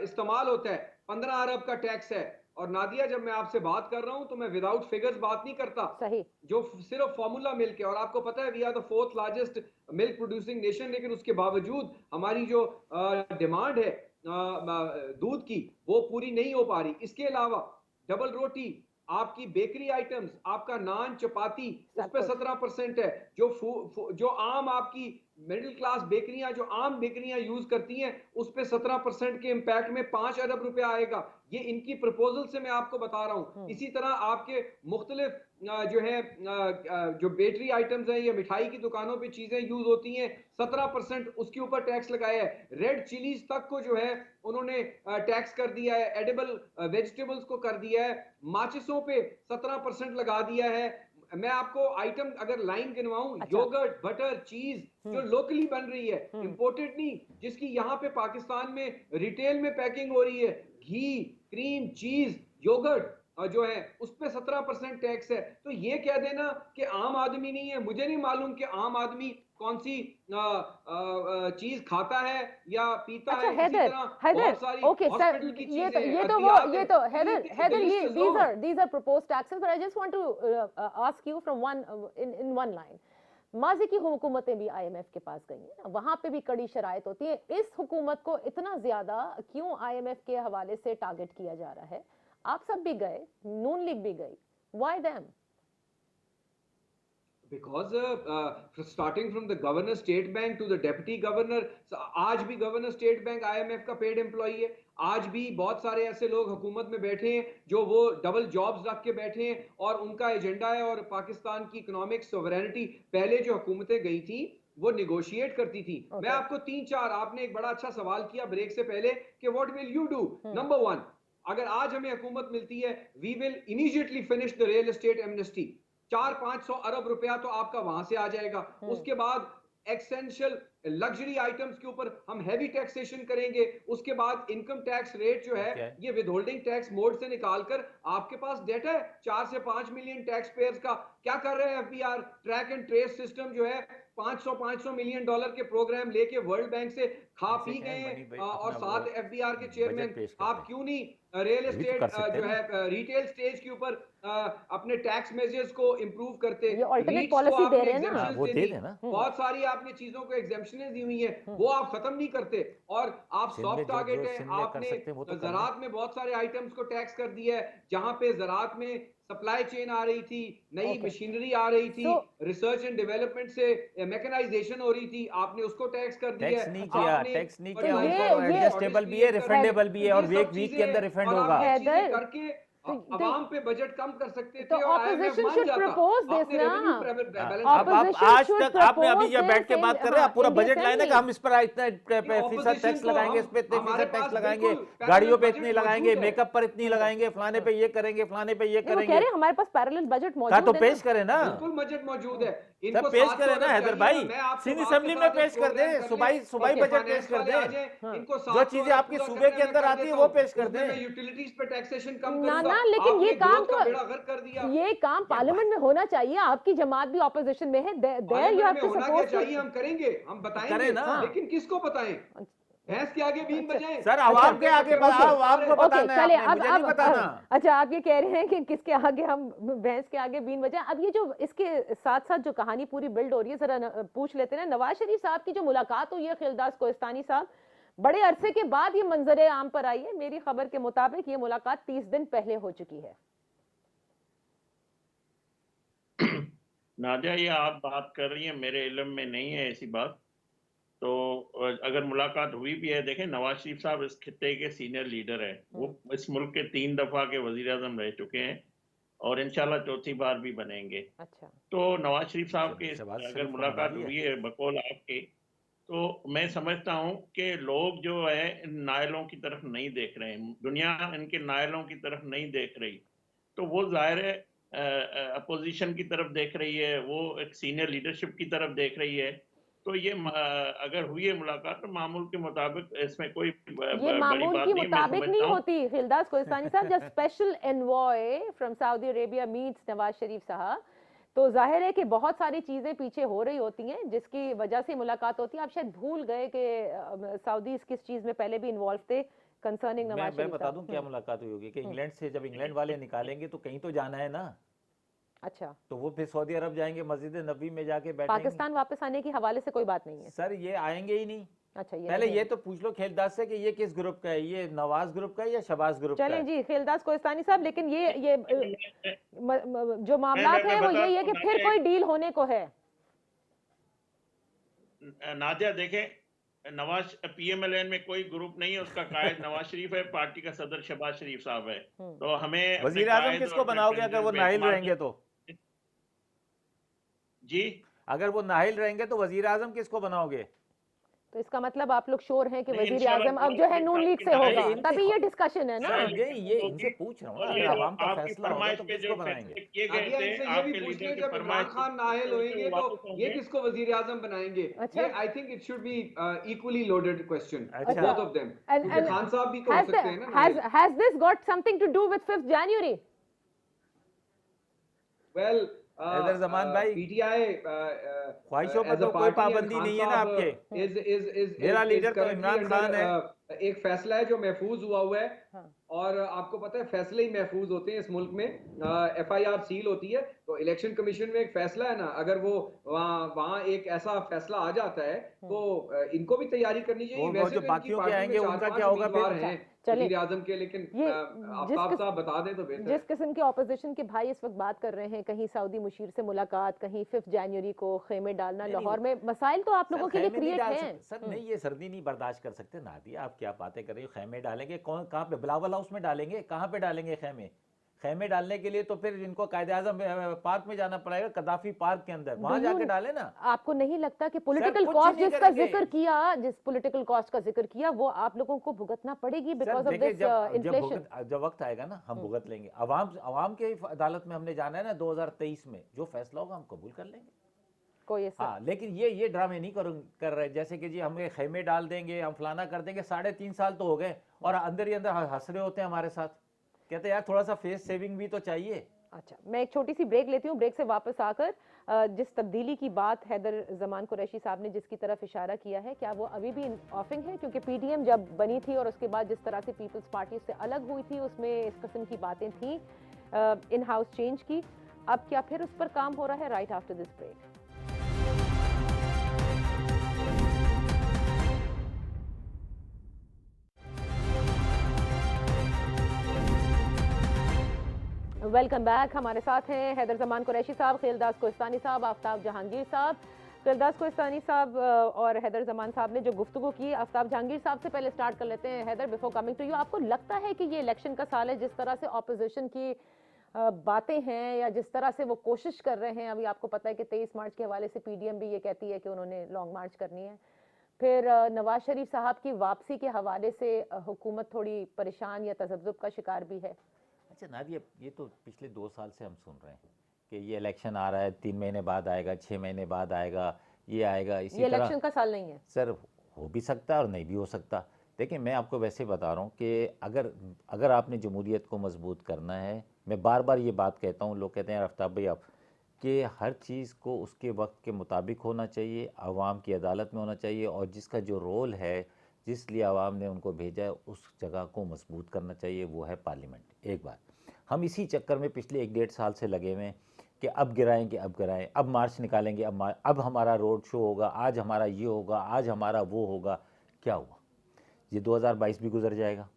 इस्तेमाल होता है, 15 अरब का टैक्स है। और नादिया, जब मैं आपसे बात कर रहा हूं तो मैं विदाउट फिगर्स बात नहीं करता, सही, जो सिर्फ फॉर्मूला मिल्क है। और आपको पता है we are the 4th largest milk producing nation, लेकिन उसके बावजूद हमारी जो डिमांड है दूध की वो पूरी नहीं हो पा रही। इसके अलावा डबल रोटी, आपकी बेकरी आइटम्स, आपका नान चपाती, उस पर 17% है। जो आम आपकी मिडिल क्लास बेकरियां, जो आम बेकरियां यूज करती हैं, उस पे 17% के इंपैक्ट में 5 अरब रुपया आएगा। ये इनकी प्रपोजल से मैं आपको बता रहा हूं। इसी तरह आपके मुख्तलिफ जो है जो बेकरी आइटम्स हैं या मिठाई की दुकानों पे चीजें यूज होती हैं, 17% उसके ऊपर टैक्स लगाया है। रेड चिलीज तक को जो है उन्होंने टैक्स कर दिया है, एडिबल वेजिटेबल्स को कर दिया है, माचिसों पे 17% लगा दिया है। मैं आपको आइटम अगर लाइन गिनवाऊं, योगर्ट, बटर, चीज जो लोकली बन रही है, इंपोर्टेड नहीं, जिसकी यहाँ पे पाकिस्तान में रिटेल में पैकिंग हो रही है, घी, क्रीम, चीज, योगर्ट जो है उस पे 17% टैक्स है। तो ये कह देना कि आम आदमी नहीं है, मुझे नहीं मालूम कि आम आदमी कौन सी चीज खाता है या पीता है। हैदर, ओके सर, ये तो these are proposed taxes, but I just want to ask you from in one line. माजी की हुकूमतें भी IMF के पास गई हैं, वहां पे भी कड़ी शराइत होती है। इस हुकूमत को इतना ज्यादा क्यों IMF के हवाले से टारगेट किया जा रहा है? आप सब भी गए, नून लीग भी गई, why them? Because starting from the governor state bank to the deputy governor, आज भी गवर्नर स्टेट बैंक IMF का पेड एम्प्लॉई है। आज भी बहुत सारे ऐसे लोग हुकूमत में बैठे हैं जो वो डबल जॉब्स रख के बैठे हैं और उनका एजेंडा है। और पाकिस्तान की इकोनॉमिक सोवरेनिटी, पहले जो हुकूमतें गई थी वो निगोशिएट करती थी। Okay. मैं आपको 3-4, आपने एक बड़ा अच्छा सवाल किया ब्रेक से पहले कि what will you do. Number 1, अगर आज हमें हुकूमत मिलती है, we will immediately finish the real estate amnesty. 400-500 अरब रुपया तो आपका वहां से आ जाएगा। उसके बाद एसेंशियल लग्जरी आइटम्स के ऊपर हम हैवी टैक्सेशन करेंगे। उसके बाद इनकम टैक्स रेट जो है ये विदहोल्डिंग टैक्स मोड से निकालकर आपके पास डेटा है 4 से 5 मिलियन टैक्स पेयर्स का। क्या कर रहे हैं FBR? Track and trace system जो है 500 मिलियन डॉलर के प्रोग्राम लेके वर्ल्ड बैंक से खा पी गए और साथ एफबीआर के चेयरमैन। आप क्यों नहीं रियल एस्टेट जो है रिटेल स्टेज के ऊपर अपने टैक्स मेजर्स को इंप्रूव करते? ऑल्टरनेट पॉलिसी दे रहे हैं ना, वो दे देना। बहुत सारी आपने चीजों को एग्जेम्पशनें दी हुई है, वो आप खत्म नहीं करते। और आप सॉफ्ट टारगेट है, आपने ज़राअत में बहुत सारे आइटम्स को टैक्स कर दिया है। जहां पे ज़राअत में सप्लाई चेन आ रही थी, नई मशीनरी आ रही थी, रिसर्च एंड डेवलपमेंट से मैकेनाइजेशन हो रही थी, आपने उसको टैक्स कर दिया। टैक्स नहीं किया, टैक्स नहीं किया, एडजस्टेबल भी है, रिफंडेबल भी है और वीक के अंदर रिफंड होगा। करके अवाम पे बजट कम कर सकते थे। तो ऑपोजिशन शुड प्रपोज दिस ना। अब आज तक आपने अभी जब बैठ के बात कर रहे हैं, आप पूरा बजट लाए ना कि हम इस पर इतना फीसद टैक्स लगाएंगे, इस पे इतने फीसद टैक्स लगाएंगे, गाड़ियों पे इतने लगाएंगे, मेकअप पर इतनी लगाएंगे, फलाने पे ये करेंगे, फलाने पे ये करेंगे। कह रहे हमारे पास पैरेलल बजट मौजूद है, तो पेश करें ना। बिल्कुल बजट मौजूद है, सब पेश करें ना हैदर भाई, सिंध असेंबली में पेश कर दें, सूबाई बजट पेश कर दें, जो चीजें आपकी सूबे के अंदर आती है वो पेश कर दें। यूटिलिटीज पे टैक्सेशन कम ना, लेकिन ये काम तो कर दिया। ये काम पार्लियामेंट में होना चाहिए। आपकी जमात भी ऑपोजिशन में है, there you have to support. चाहिए हम करेंगे, हम बताएंगे ना, लेकिन किसको बताएं? भैंस के आगे बीन बजाएं। सर आवाम के आगे बताओ, आपको बताना है, चले मुझे नहीं बताना। अच्छा, आप ये कह रहे हैं कि किसके आगे हम भैंस के आगे बीन बजाएं। अब ये जो इसके साथ साथ जो कहानी पूरी बिल्ड हो रही है, जरा पूछ लेते हैं। नवाज शरीफ साहब की जो मुलाकात हुई है खिलदास कोहिस्तानी साहब, बड़े अरसे के बाद ये मंजरे आम पर आई है। मेरी खबर के मुताबिक ये मुलाकात 30 दिन पहले हो चुकी है। नादिया, ये आप बात कर रही हैं, मेरे इल्म में नहीं है ऐसी बात। तो अगर मुलाकात हुई भी है, देखें नवाज शरीफ साहब इस खित्ते के सीनियर लीडर हैं। वो इस मुल्क के 3 दफा के वजीर आजम रह चुके हैं और इंशाल्लाह चौथी बार भी बनेंगे। अच्छा, तो नवाज शरीफ साहब के अगर मुलाकात हुई है बकौल आपके, तो मैं समझता हूँ कि लोग जो है इन नायलों की तरफ नहीं देख रहे हैं, दुनिया इनके नायलों की तरफ नहीं देख रही। तो वो जाहिर है अपोजिशन की तरफ देख रही है, वो एक सीनियर लीडरशिप की तरफ देख रही है। तो ये अगर हुई है मुलाकात तो मामूल के मुताबिक इसमें कोई ये मामूल के मुताबिक नहीं होती। खिलदास कोहिस्तानी साहब, जब special envoy from Saudi Arabia meets Nawaz Sharif साहब, तो जाहिर है कि बहुत सारी चीजें पीछे हो रही होती हैं जिसकी वजह से मुलाकात होती है। आप शायद भूल गए कि सऊदी किस चीज में पहले भी इन्वॉल्व थे कंसर्निंग नवाज शरीफ। मैं बता दूं क्या मुलाकात हुई होगी कि इंग्लैंड से जब इंग्लैंड वाले निकालेंगे तो कहीं तो जाना है ना। अच्छा, तो वो फिर सऊदी अरब जाएंगे, मस्जिद नबी में जाके बैठेंगे। पाकिस्तान वापस आने के हवाले से कोई बात नहीं है सर, ये आएंगे ही नहीं। अच्छा, पहले ये तो पूछ लो खिलदास से कि ये किस ग्रुप का है, ये नवाज ग्रुप का है या शहबाज ग्रुप का है? चलें जी, खिलदास कोहिस्तानी साहब, लेकिन ये जो मामला है वो यही है कि फिर कोई डील होने को है। नादिया देखें, नवाज पीएमएलएन में कोई ग्रुप नहीं है, उसका कायद नवाज शरीफ है, पार्टी का सदर शहबाज शरीफ साहब है। तो हमें वजीर आजम किसको बनाओगे अगर वो नाहिल रहेंगे तो? जी, अगर वो नाहिल रहेंगे तो वजीर आजम किसको बनाओगे? तो इसका मतलब आप लोग श्योर हैं कि वजीर आजम अब जो है नून लीग से होगा, तभी ये डिस्कशन है ना। ये इनसे पूछ रहा हूँ ना, अगर आवाम का फैसला होगा तो किसको बनाएंगे? इमरान खान नाहिल होंगे तो ये किसको वजीर आजम बनाएंगे? ये I think it should be equally loaded question, both of them. Khan साहब भी तो हो सकते हैं ना। Has this got something to do with 5th January? Well Haider Zaman भाई, पीटीआई ख्वाहिशों पर तो कोई पाबंदी नहीं है ना आपके। मेरा लीडर तो इमरान खान है। एक फैसला है जो महफूज हुआ है, और आपको पता है फैसले ही महफूज होते हैं इस मुल्क में। FIR सील होती है, तो इलेक्शन कमीशन में एक फैसला है ना, अगर वो वहाँ एक ऐसा फैसला आ जाता है तो इनको भी तैयारी करनी चाहिए। वैसे जो बाकियों के आएंगे उनका क्या होगा फिर? वज़ीर आज़म के, लेकिन आफ्ताब साहब बता दें तो बेहतर। जिस किस्म के ऑपोजिशन के भाई इस वक्त बात कर रहे हैं, कहीं सऊदी मुशीर से मुलाकात, कहीं 5th जनवरी को खेमे डालना लाहौर में, मसाइल तो आप लोगों के लिए क्रिएट हैं। सर नहीं, ये सर्दी नहीं बर्दाश्त कर सकते। नादिया आप क्या बातें कर रही हो? खेमे डालेंगे कौन, कहाँ पे? बिलावल हाउस में डालेंगे? कहाँ पे डालेंगे खेमे? खेमे डालने के लिए तो फिर इनको कायदे-आज़म पार्क में जाना पड़ेगा, कदाफी पार्क के अंदर, वहां जाके डाले ना। आपको नहीं लगता कि पॉलिटिकल कुछ कॉस्ट नहीं जिसका करेंगे। जिक्र किया, जिस पॉलिटिकल कॉस्ट का जिक्र किया, वो आप लोगों को भुगतना पड़ेगी बिकॉज ऑफ देखिए, दिस जब इन्फ्लेशन? जब वक्त आएगा ना, हम भुगत लेंगे। अवाम के अदालत में हमने जाना है ना 2023 में, जो फैसला होगा हम कबूल कर लेंगे। कोई ऐसा हाँ, लेकिन ये ड्रामे नहीं कर रहे, जैसे कि जी हमें खेमे डाल देंगे, हम फलाना कर देंगे। 3.5 साल तो हो गए और अंदर ही अंदर हंस रहे होते हैं हमारे साथ, कहते हैं यार थोड़ा सा फेस सेविंग भी तो चाहिए। अच्छा, मैं एक छोटी सी ब्रेक लेती हूँ। ब्रेक से वापस आकर जिस तब्दीली की बात हैदर जमान कुरैशी साहब ने जिसकी तरफ इशारा किया है, क्या वो अभी भी ऑफिंग है? क्योंकि पीडीएम जब बनी थी और उसके बाद जिस तरह से पीपल्स पार्टी से अलग हुई थी, उसमें इस किस्म की बातें थी इन हाउस चेंज की। अब क्या फिर उस पर काम हो रहा है? Right after this break. Welcome back. हमारे साथ हैं हैदर जमान कुरैशी साहब, खिलदास कोहिस्तानी साहब, आफ्ताब जहांगीर साहब। खिलदास कोहिस्तानी साहब और हैदर जमान साहब ने जो गुफ्तगू की, आफ्ताब जहांगीर साहब से पहले स्टार्ट कर लेते हैं। Haider, before coming to you, आपको लगता है कि ये इलेक्शन का साल है, जिस तरह से ऑपोजिशन की बातें हैं या जिस तरह से वो कोशिश कर रहे हैं? अभी आपको पता है कि 23 मार्च के हवाले से पीडीएम भी ये कहती है कि उन्होंने लॉन्ग मार्च करनी है। फिर नवाज शरीफ साहब की वापसी के हवाले से हुकूमत थोड़ी परेशान या तजब्जुब का शिकार भी है। अच्छा नादिया, ये तो पिछले 2 साल से हम सुन रहे हैं कि ये इलेक्शन आ रहा है, 3 महीने बाद आएगा, 6 महीने बाद आएगा, ये आएगा। इसी ये तरह इलेक्शन का साल नहीं है सर, हो भी सकता है और नहीं भी हो सकता। देखिए, मैं आपको वैसे बता रहा हूँ कि अगर आपने जमहूरियत को मजबूत करना है, मैं बार बार ये बात कहता हूँ, लोग कहते हैं यार आफ्ताब भाई आप, कि हर चीज़ को उसके वक्त के मुताबिक होना चाहिए, आवाम की अदालत में होना चाहिए, और जिसका जो रोल है, जिस लिए आवाम ने उनको भेजा है, उस जगह को मजबूत करना चाहिए, वो है पार्लियामेंट। एक बात, हम इसी चक्कर में पिछले 1-1.5 साल से लगे हुए हैं कि अब गिराएंगे, अब गिराएं, अब मार्च निकालेंगे, अब हमारा रोड शो होगा, आज हमारा ये होगा, आज हमारा वो होगा। क्या हुआ? ये 2022 भी गुजर जाएगा,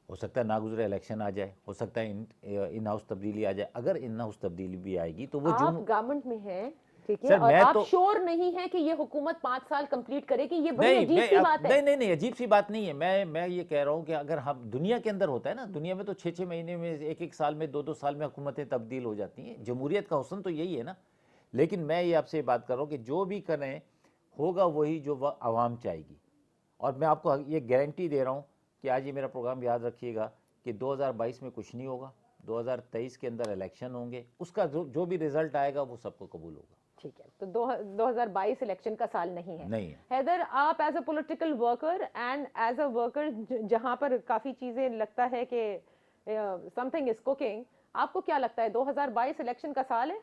हो सकता है ना गुजरे, इलेक्शन आ जाए, हो सकता है इन हाउस तब्दीली आ जाए। अगर इन हाउस तब्दीली भी आएगी तो वो आप गवर्नमेंट में हैं, ठीक है, सर, और मैं आप तो श्योर नहीं है कि ये हुकूमत 5 साल कंप्लीट करेगी। ये बड़ी अजीब सी बात है। नहीं, अजीब सी बात नहीं है। मैं ये कह रहा हूँ कि अगर हम दुनिया के अंदर होता है ना, दुनिया में तो 6-6 महीने में, 1-1 साल में, 2-2 साल में हुकूमतें तब्दील हो जाती हैं। जमहूरियत का हुस्न तो यही है ना। लेकिन मैं ये आपसे बात कर रहा हूँ कि जो भी करें होगा वही जो आवाम चाहेगी। और मैं आपको ये गारंटी दे रहा हूँ कि आज ये मेरा प्रोग्राम याद रखिएगा कि 2022 में कुछ नहीं होगा, 2023 के अंदर इलेक्शन होंगे, उसका जो भी रिजल्ट आएगा वो सबको कबूल होगा। ठीक है, तो 2022 इलेक्शन का साल नहीं है। नहीं है। हैदर, आप as a political worker and as a worker जहां पर काफी चीजें लगता है कि समथिंग इज कुकिंग, आपको क्या लगता है 2022 इलेक्शन का साल है?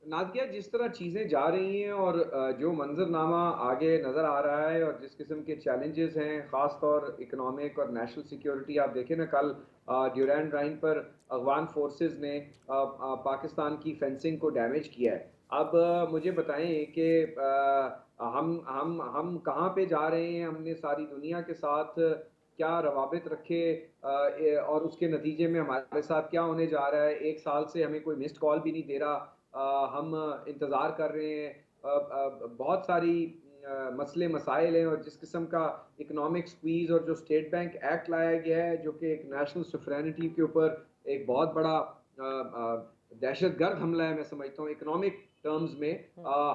नादिया, जिस तरह चीज़ें जा रही हैं और जो मंजरनामा आगे नज़र आ रहा है और जिस किस्म के चैलेंजेस हैं, ख़ास तौर इकोनॉमिक और नेशनल सिक्योरिटी, आप देखें ना, कल ड्यूरैंड लाइन पर अफगान फोर्सेस ने पाकिस्तान की फेंसिंग को डैमेज किया है। अब मुझे बताएं कि हम कहाँ पे जा रहे हैं? हमने सारी दुनिया के साथ क्या रवाबित रखे और उसके नतीजे में हमारे साथ क्या होने जा रहा है? 1 साल से हमें कोई मिस्ड कॉल भी नहीं दे रहा। हम इंतज़ार कर रहे हैं। बहुत सारी मसले मसाइल हैं, और जिस किस्म का इकोनॉमिक स्क्वीज़ और जो स्टेट बैंक एक्ट लाया गया है, जो कि एक नेशनल सुवरेनिटी के ऊपर एक बहुत बड़ा दहशतगर्द हमला है, मैं समझता हूँ इकोनॉमिक टर्म्स में।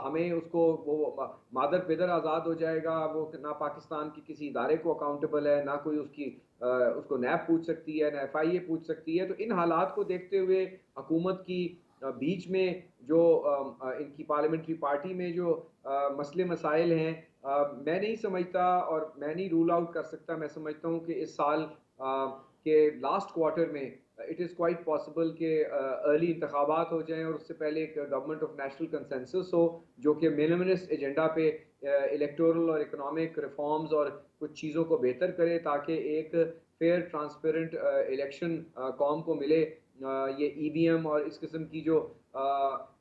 हमें उसको, वो मादर पिदर आज़ाद हो जाएगा, वो ना पाकिस्तान के किसी इदारे को अकाउंटेबल है, ना कोई उसको नैब पूछ सकती है, ना FIA पूछ सकती है। तो इन हालात को देखते हुए हुकूमत की बीच में जो इनकी पार्लियामेंट्री पार्टी में जो मसले मसाइल हैं, मैं नहीं समझता और मैं नहीं रूल आउट कर सकता। मैं समझता हूँ कि इस साल के लास्ट क्वार्टर में इट इज़ क्वाइट पॉसिबल कि अर्ली इंतखाबात हो जाएं और उससे पहले एक गवर्नमेंट ऑफ नेशनल कंसेंसस हो, जो कि मिनिमलिस्ट एजेंडा पे इलेक्टोरल और इकोनॉमिक रिफॉर्म्स और कुछ चीज़ों को बेहतर करे, ताकि एक फेयर ट्रांसपेरेंट इलेक्शन कौम को मिले। ये EVM और इस किस्म की जो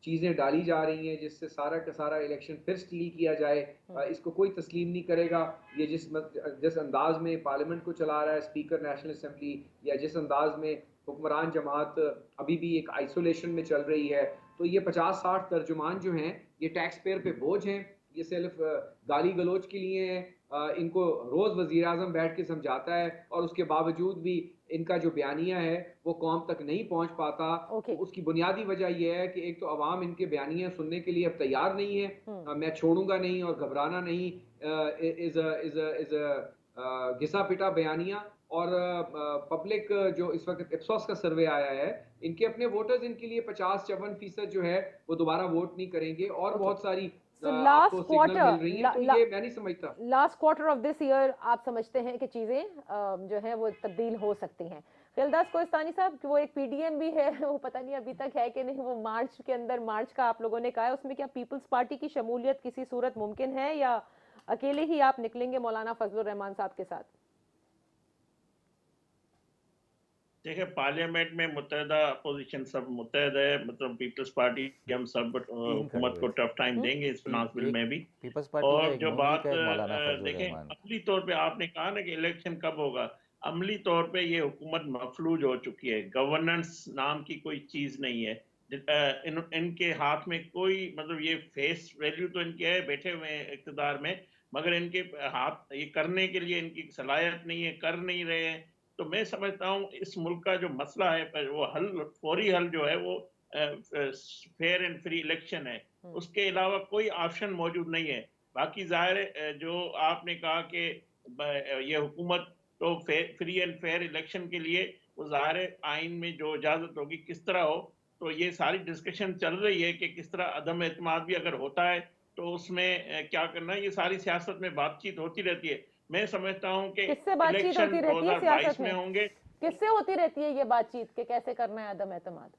चीज़ें डाली जा रही हैं, जिससे सारा का सारा इलेक्शन फिर स्टील किया जाए, इसको कोई तस्लीम नहीं करेगा। ये जिस अंदाज में पार्लियामेंट को चला रहा है स्पीकर नेशनल असम्बली, या जिस अंदाज में हुक्मरान जमात अभी भी एक आइसोलेशन में चल रही है, तो ये 50-60 तर्जुमान जो हैं, ये टैक्स पेयर पे बोझ हैं। ये सिर्फ गाली गलोच के लिए है। इनको रोज वजीर आजम बैठ के समझाता है और उसके बावजूद भी इनका जो बयानिया है वो कौम तक नहीं पहुंच पाता। Okay. तो उसकी बुनियादी वजह यह है कि एक तो अवाम इनके बयानिया सुनने के लिए अब तैयार नहीं है। मैं छोड़ूंगा नहीं और घबराना नहीं इज घिसा पिटा बयानिया। और पब्लिक जो इस वक्त इप्सॉस का सर्वे आया है, इनके अपने वोटर्स इनके लिए 50-54% जो है वो दोबारा वोट नहीं करेंगे। और बहुत सारी So आपको last सिग्नल मिल रही quarter, है, तो ये मैं नहीं समझता। Last quarter of this year आप समझते हैं कि चीजें जो है वो तब्दील हो सकती हैं। खिलदास कोहिस्तानी साहब कि वो एक पीडीएम भी है, वो पता नहीं अभी तक है कि नहीं, वो मार्च के अंदर, मार्च का आप लोगों ने कहा है, उसमें क्या पीपल्स पार्टी की शमूलियत किसी सूरत मुमकिन है या अकेले ही आप निकलेंगे मौलाना फजलुर रहमान साहब के साथ? देखिए, पार्लियामेंट में मुत्तहदा अपोजिशन सब मुत्तहद है, मतलब पीपल्स पार्टी हम सब हुकूमत को टफ टाइम देंगे इस फिनांस बिल में भी। पीपल्स पार्टी का और एक जो नून लीग बात का एक मौलाना फजलुर देखें रहमान। अमली तौर पे आपने कहा ना कि इलेक्शन कब होगा, अमली तौर पे ये हुकूमत मफलूज हो चुकी है। गवर्नेंस नाम की कोई चीज नहीं है। इनके हाथ में कोई, मतलब ये फेस वैल्यू तो इनके है, बैठे हुए हैं इक़्तिदार में, मगर इनके हाथ ये करने के लिए इनकी सलाहियत नहीं है, कर नहीं रहे हैं। तो मैं समझता हूँ इस मुल्क का जो मसला है पर वो हल, फौरी हल जो है वो फेयर एंड फ्री इलेक्शन है। उसके अलावा कोई ऑप्शन मौजूद नहीं है। बाकी जाहिर है जो आपने कहा कि ये हुकूमत तो फ्री एंड फेयर इलेक्शन के लिए वो जाहिर है आइन में जो इजाजत होगी किस तरह हो, तो ये सारी डिस्कशन चल रही है कि किस तरह अदम एतमाद भी अगर होता है तो उसमें क्या करना है। ये सारी सियासत में बातचीत होती रहती है। मैं समझता हूँ कि किससे बातचीत इलेक्शन होती रहती है सियासत 2022 में होंगे। किससे होती रहती है ये बातचीत कि कैसे करना है अदम एतमाद?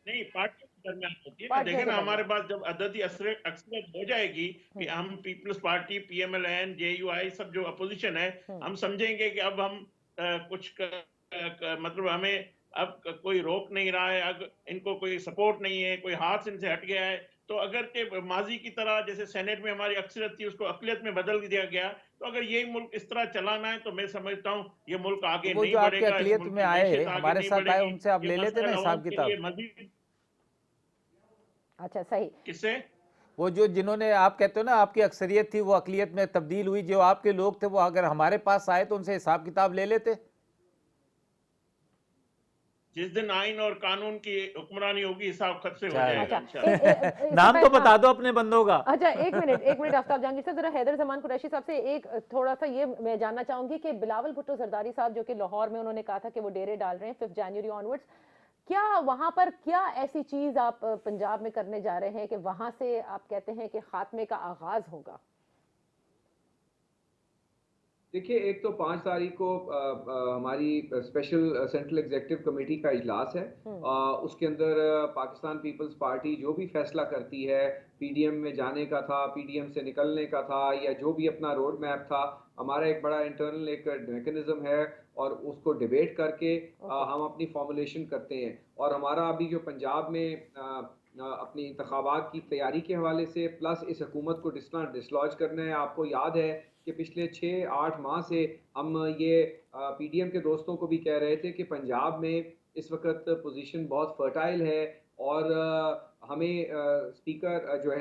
नहीं, पार्टियों के दरमियान होती है। पार्टियों देखे के ना, हमारे दरमियान। पास जब अददी अक्सरियत हो जाएगी कि हम पीपल्स पार्टी, पीएमएलएन, जेयूआई सब जो अपोजिशन है, हम समझेंगे कि अब हम मतलब हमें अब कोई रोक नहीं रहा है, अब इनको कोई सपोर्ट नहीं है, कोई हाथ इनसे हट गया है। तो अगर के माजी की तरह जैसे सेनेट में हमारी अक्सरियत थी उसको अकलियत में बदल दिया गया, तो अगर यही मुल्क इस तरह चलाना है तो मैं समझता हूँ ये मुल्क आगे वो नहीं जो आपके बढ़ेगा। इस अकलियत मुल्क में की आए, मैशत आगे हमारे नहीं साथ आए, बढ़ेगी। उनसे आप ये ले लेते ना मसला हिसाब अवाम के किताब। लिए मजीद। अच्छा, सही। किससे? वो जो जिन्होंने आप कहते हो ना आपकी अक्सरियत थी वो अकलियत में तब्दील हुई, जो आपके लोग थे वो अगर हमारे पास आए तो उनसे हिसाब किताब ले लेते। जिस दिन आइन और कानून की हुक्मरानी होगी हिसाब खत से हो चलो। जाएगा अच्छा, इंशाल्लाह। नाम तो बता दो अपने बंदों का। अच्छा, एक मिनट आफ्ताब जहांगीर साहब, जरा हैदर जमान कुरैशी साहब से एक थोड़ा सा ये मैं जानना चाहूंगी कि बिलावल भुट्टो जरदारी साहब जो कि लाहौर में उन्होंने कहा था कि वो डेरे डाल रहे हैं 5 जनवरी ऑनवर्ड्स, क्या वहां पर क्या ऐसी चीज आप पंजाब में करने जा रहे हैं कि वहां से आप कहते हैं कि खात्मे का आगाज होगा? देखिए, एक तो 5 तारीख को हमारी स्पेशल सेंट्रल एग्जीक्यूटिव कमेटी का इजलास है। उसके अंदर पाकिस्तान पीपल्स पार्टी जो भी फैसला करती है, पीडीएम में जाने का था, पीडीएम से निकलने का था, या जो भी अपना रोड मैप था, हमारा एक बड़ा इंटरनल एक मैकेनिज्म है और उसको डिबेट करके हम अपनी फॉर्मुलेशन करते हैं। और हमारा अभी जो पंजाब में अपनी इंतखाबात की तैयारी के हवाले से प्लस इस हुकूमत को डिसलॉज करना है। आपको याद है कि पिछले 6-8 माह से हम ये पीडीएम के दोस्तों को भी कह रहे थे कि पंजाब में इस वक्त पोजीशन बहुत फर्टाइल है और हमें स्पीकर जो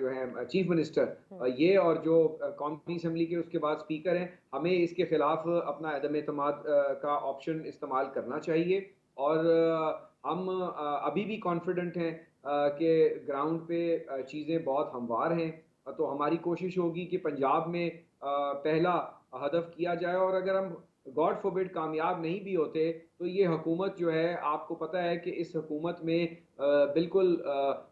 है चीफ मिनिस्टर ये और जो कौमी असम्बली के उसके बाद स्पीकर हैं, हमें इसके खिलाफ अपना अदम एतमाद का ऑप्शन इस्तेमाल करना चाहिए। और हम अभी भी कॉन्फिडेंट हैं कि ग्राउंड पे चीज़ें बहुत हमवार हैं। तो हमारी कोशिश होगी कि पंजाब में पहला हदफ किया जाए। और अगर हम गॉड फॉरबिड कामयाब नहीं भी होते तो ये हुकूमत जो है, आपको पता है कि इस हुकूमत में बिल्कुल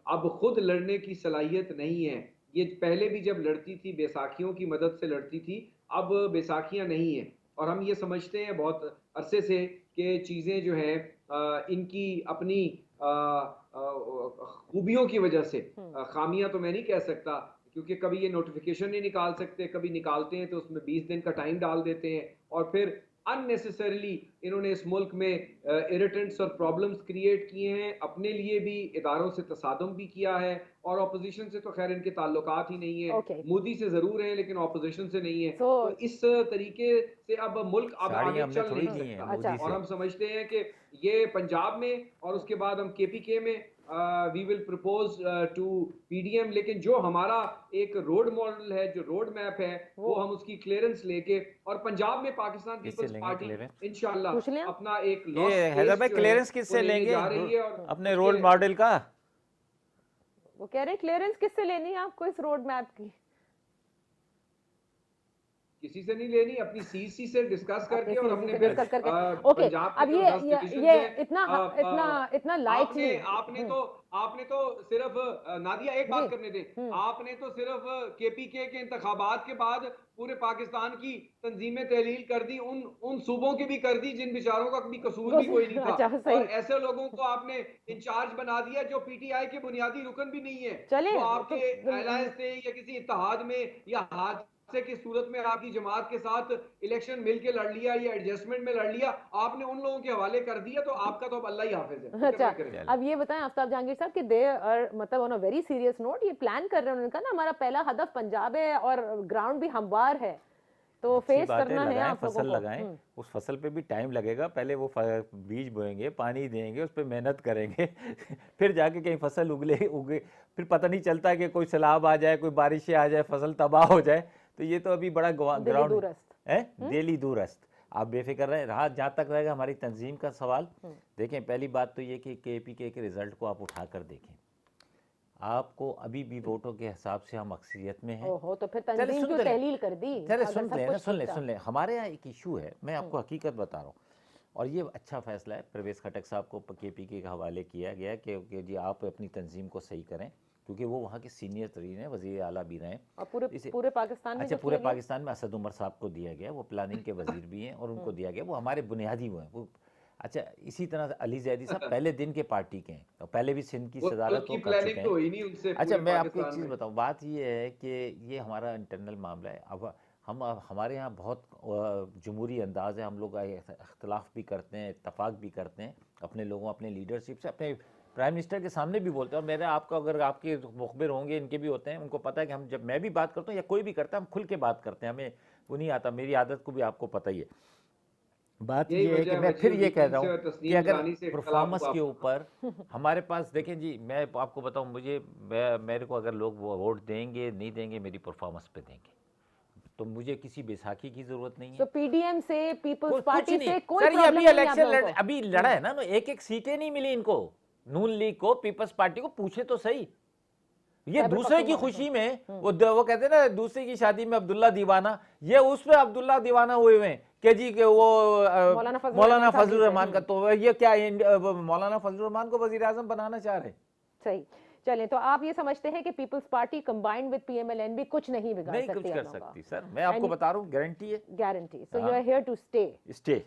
अब खुद लड़ने की सलाहियत नहीं है। ये पहले भी जब लड़ती थी बैसाखियों की मदद से लड़ती थी, अब बैसाखियां नहीं हैं। और हम ये समझते हैं बहुत अरसे से कि चीज़ें जो हैं इनकी अपनी खूबियों की वजह से, खामियां तो मैं नहीं कह सकता क्योंकि कभी ये नोटिफिकेशन नहीं निकाल सकते, कभी निकालते हैं तो उसमें 20 दिन का टाइम डाल देते हैं और फिर अननेसेसरीली इन्होंने इस मुल्क में इरिटेंट्स और प्रॉब्लम्स क्रिएट किए हैं, अपने लिए भी, इदारों से तसादुम भी किया है। और ऑपोजिशन से तो खैर इनके ताल्लुकात ही नहीं है। मोदी से जरूर हैं लेकिन ऑपोजिशन से नहीं है। तो इस तरीके से अब मुल्क अब आगे चल नहीं सकता। और हम समझते हैं कि ये पंजाब में, और उसके बाद हम केपीके में we will propose to PDM. लेकिन जो हमारा एक रोड मॉडल है, जो रोड मैप है, वो हम उसकी क्लियरेंस लेके, और पंजाब में पाकिस्तान पीपल्स पार्टी इंशाल्लाह अपना एक ये हैदर भाई क्लियरेंस किससे लेंगे जा रही है। और अपने रोड मॉडल का? वो कह रहे हैं क्लियरेंस किससे लेनी है आपको इस रोड मैप की? किसी से नहीं लेनी, अपनी सीसी से डिस्कस करके, और हमने डिस्कस करके। ओके, अब ये इतना लाइटली आपने तो सिर्फ नादिया एक बात करने दे, आपने तो सिर्फ केपीके के इंतखाबात के बाद पूरे पाकिस्तान की तंजीमें तहलील कर दी, उन सूबों की भी कर दी जिन बेचारों का भी कसूर भी कोई नहीं था। अच्छा, और ऐसे लोगों को आपने इंचार्ज बना दिया जो पीटीआई के बुनियादी रुकन भी नहीं है, चले वो आपके अलायंस से या किसी इत्तेहाद में या हाथ की सूरत में आपकी जमात के साथ इलेक्शन मिलके लड़ लिया या एडजस्टमेंट में लड़ लिया, आपने उन लोगों के हवाले कर दिया, तो आपका तो अब अल्लाह ही हाफिज है। अच्छा, अब ये बताएं आफ्ताब जहांगीर साहब कि दे और मतलब on a very serious note ये प्लान कर रहे हैं, उन्होंने कहा ना हमारा पहला हदफ पंजाब है और ग्राउंड भी हमवार है, तो फेस करना है आप लोगों को। फसल लगाएं, उस फसल पे भी टाइम लगेगा, पहले वो बीज बोएंगे, पानी देंगे, उस पर मेहनत करेंगे फिर जाके कहीं फसल उगे, फिर पता नहीं चलता कि कोई सैलाब आ जाए, कोई बारिशें आ जाए, फसल तबाह हो जाए, तो ये तो अभी बड़ा ग्राउंड है, दिल्ली दूरस्त। आप बेफिक्र रहे। रहा जहाँ तक रहेगा हमारी तंजीम का सवाल, देखें पहली बात तो ये कि केपीके के रिजल्ट को आप उठा कर देखें, आपको अभी भी वोटों के हिसाब से हम अक्सरियत में हैं। ओहो, तो फिर तंजीम क्यों तहलील कर दी? चले सुन ले हमारे यहाँ एक इशू है, मैं आपको हकीकत बता रहा हूँ, और ये अच्छा फैसला है परवेज़ खटक साहब को केपीके के हवाले किया गया कि जी आप अपनी तंजीम को सही करें, क्योंकि वो वहाँ के सीनियर तरीन है, वज़ीर आला भी रहे, और पूरे पाकिस्तान में। अच्छा, पूरे पाकिस्तान में असद उमर साहब को दिया गया, वो प्लानिंग के वज़ीर भी हैं, और उनको दिया गया, वो हमारे बुनियादी वो हैं वो। अच्छा, इसी तरह से अली जैदी साहब पहले दिन के पार्टी के हैं, और पहले भी सिंध की सदारत को कर चुके हैं। अच्छा, मैं आपको एक चीज़ बताऊँ, बात ये है कि ये हमारा इंटरनल मामला है। अब हमारे यहाँ बहुत जमहूरी अंदाज़ है, हम लोग इख्तलाफ भी करते हैं, इत्तफाक भी करते हैं अपने लोगों, अपने लीडरशिप से, अपने प्राइम मिनिस्टर के सामने भी बोलते हैं। और मेरे आपको अगर आपके मुखबिर होंगे, इनके भी होते हैं, उनको पता है कि हम जब मैं भी बात करता हूँ या कोई भी करता है, हम खुल के बात करते हैं, हमें वो नहीं आता, मेरी आदत को भी आपको पता ही है। बात ये है कि मैं फिर ये कह रहा हूँ कि अगर परफॉर्मेंस के ऊपर हमारे पास, देखें जी, मैं आपको बताऊँ, मेरे को अगर लोग वोट देंगे नहीं देंगे, मेरी परफॉर्मेंस पे देंगे, तो मुझे किसी बैसाखी की जरूरत नहीं है। तो पीडीएम से, पीपल्स पार्टी से कोई सर, ये अभी इलेक्शन अभी लड़ा है ना, एक सीटें नहीं मिली इनको, नून लीग को, पीपल्स पार्टी को, पूछे तो सही। ये दूसरे की खुशी में वो कहते हैं ना, दूसरे की शादी में अब्दुल्ला दीवाना, ये उसमें अब्दुल्ला दीवाना हुए हुए हैं कि जी के वो मौलाना फजलुर रहमान का, तो ये क्या मौलाना फजलुर रहमान को वजीर आजम बनाना चाह रहे? सही, चलें, तो आप ये समझते हैं कि Peoples Party combined with PMLN भी कुछ नहीं बिगाड़ सकती? नहीं कुछ कर सकती सर, मैं आपको बता रहा हूँ, गारंटी है, guarantee. So you are here to stay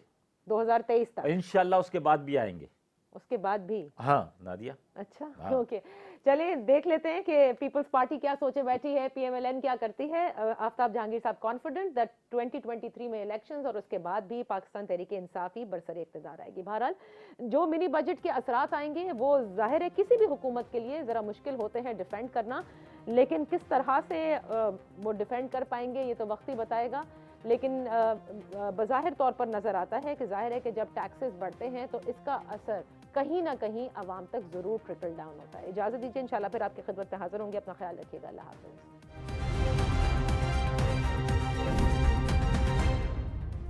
2023 तक इंशाल्लाह, उसके बाद भी आएंगे। उसके बाद भी? हाँ नादिया। अच्छा, ओके, चलिए देख लेते हैं कि पीपल्स पार्टी क्या सोचे बैठी है, पीएमएलएन क्या करती है। आफ्ताब जहांगीर साहब कॉन्फिडेंट दैट 2023 में इलेक्शंस और उसके बाद भी पाकिस्तान तहरीक इंसाफ ही बरसर इक़्तिदार आएगी। बहरहाल जो मिनी बजट के असरात आएंगे वो जाहिर है किसी भी हुकूमत के लिए ज़रा मुश्किल होते हैं डिफेंड करना, लेकिन किस तरह से वो डिफेंड कर पाएंगे ये तो वक्त ही बताएगा। लेकिन बज़ाहिर तौर पर नज़र आता है कि जाहिर है कि जब टैक्सेस बढ़ते हैं तो इसका असर कहीं ना कहीं आवाम तक ज़रूर ट्रिकल डाउन होता है। इजाज़त दीजिए, इंशाल्लाह फिर आपकी खिदमत में हाजिर होंगे। अपना ख्याल रखिएगा। अल्लाह हाफ़िज़।